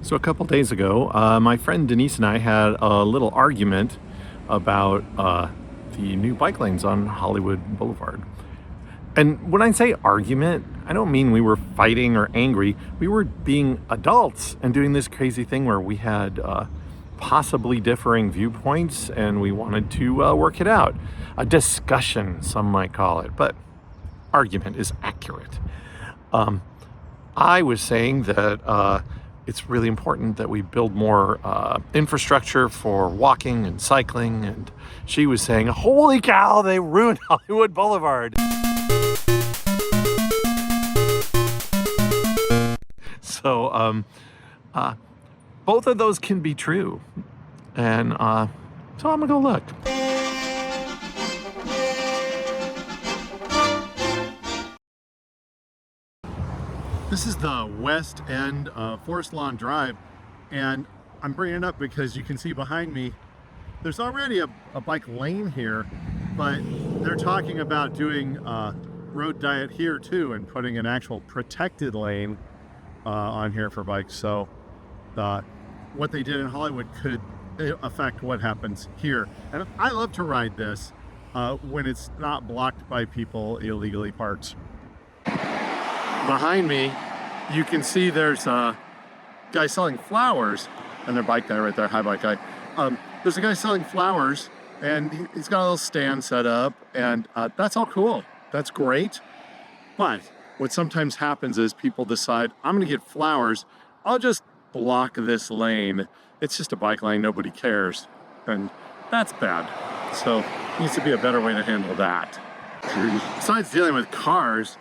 So a couple days ago, my friend Denise and I had a little argument about the new bike lanes on Hollywood Boulevard. And when I say argument, I don't mean we were fighting or angry. We were being adults and doing this crazy thing where we had possibly differing viewpoints and we wanted to work it out. A discussion, some might call it, but argument is accurate. I was saying that it's really important that we build more infrastructure for walking and cycling, and she was saying, holy cow, they ruined Hollywood Boulevard. So both of those can be true, and so I'm gonna go look. This is the west end of Forest Lawn Drive, and I'm bringing it up because you can see behind me there's already a bike lane here, but they're talking about doing road diet here too and putting an actual protected lane on here for bikes. So what they did in Hollywood could affect what happens here. And I love to ride this when it's not blocked by people illegally parked. Behind me, you can see there's a guy selling flowers, and their bike guy right there, hi bike guy. There's a guy selling flowers, and he's got a little stand set up, and that's all cool. That's great. But what sometimes happens is people decide, I'm gonna get flowers, I'll just block this lane. It's just a bike lane, nobody cares. And that's bad. So there needs to be a better way to handle that. Besides dealing with cars,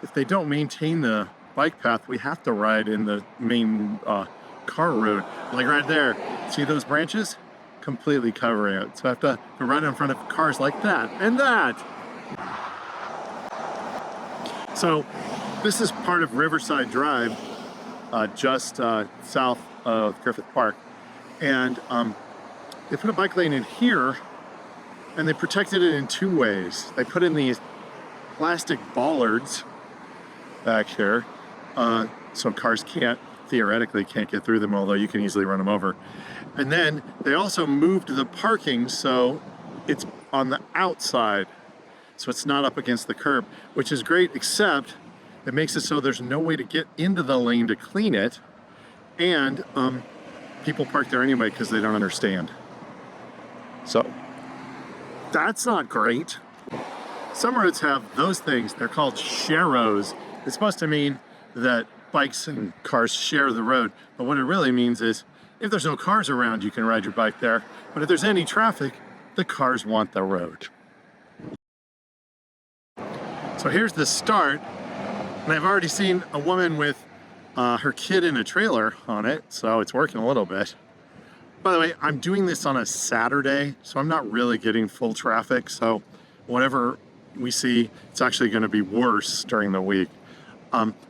if they don't maintain the bike path, we have to ride in the main car road. Like right there, see those branches? Completely covering it. So I have to ride in front of cars like that and that. So this is part of Riverside Drive, just south of Griffith Park. And they put a bike lane in here, and they protected it in two ways. They put in these plastic bollards back here, so cars theoretically can't get through them, although you can easily run them over. And then they also moved the parking so it's on the outside, so it's not up against the curb, which is great, except it makes it so there's no way to get into the lane to clean it, and people park there anyway because they don't understand. So that's not great. Some roads have those things. They're called sharrows. It's supposed to mean that bikes and cars share the road, but what it really means is if there's no cars around, you can ride your bike there, but if there's any traffic, the cars want the road. So here's the start, and I've already seen a woman with her kid in a trailer on it, so it's working a little bit. By the way, I'm doing this on a Saturday, so I'm not really getting full traffic, so whatever we see, it's actually going to be worse during the week.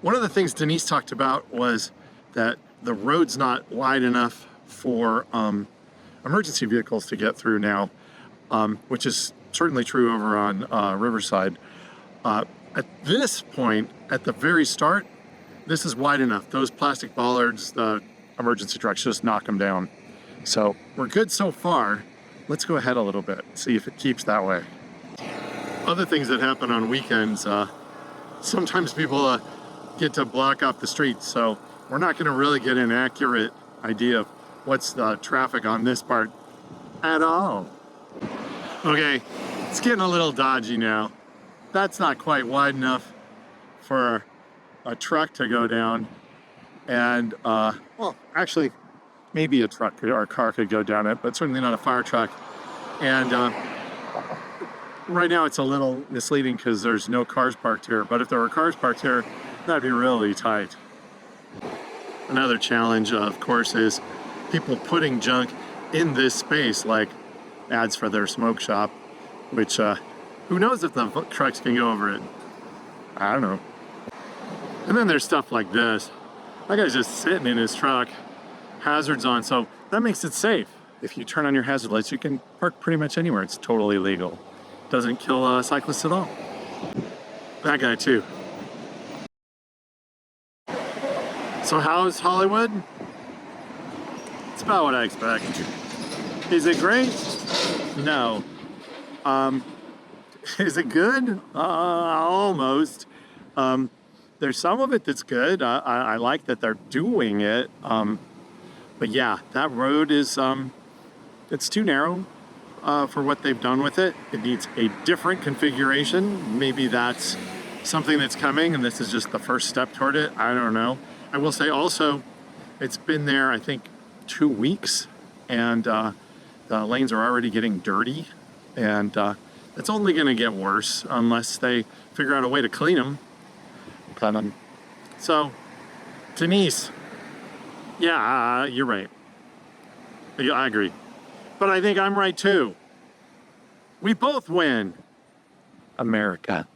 One of the things Denise talked about was that the road's not wide enough for emergency vehicles to get through now, which is certainly true over on Riverside. At this point, at the very start, this is wide enough. Those plastic bollards, the emergency trucks just knock them down. So we're good so far. Let's go ahead a little bit, see if it keeps that way. Other things that happen on weekends, sometimes people get to block off the streets, so we're not going to really get an accurate idea of what's the traffic on this part at all. Okay, it's getting a little dodgy now. That's not quite wide enough for a truck to go down, and well, actually maybe a truck or a car could go down it, but certainly not a fire truck. And right now it's a little misleading because there's no cars parked here, but if there were cars parked here, that'd be really tight. Another challenge, of course, is people putting junk in this space, like ads for their smoke shop, which who knows if the trucks can go over it? I don't know. And then there's stuff like this. That guy's just sitting in his truck, hazards on, so that makes it safe. If you turn on your hazard lights, you can park pretty much anywhere. It's totally legal. Doesn't kill cyclists at all. That guy too. So how's Hollywood? It's about what I expect. Is it great? No. Is it good? Almost. There's some of it that's good. I like that they're doing it. But yeah, that road is it's too narrow for what they've done with it. It needs a different configuration. Maybe that's something that's coming, and this is just the first step toward it. I don't know. I will say also, it's been there, I think, 2 weeks, and the lanes are already getting dirty, and it's only going to get worse unless they figure out a way to clean them. So, Denise, yeah, you're right. Yeah, I agree. But I think I'm right too. We both win. America.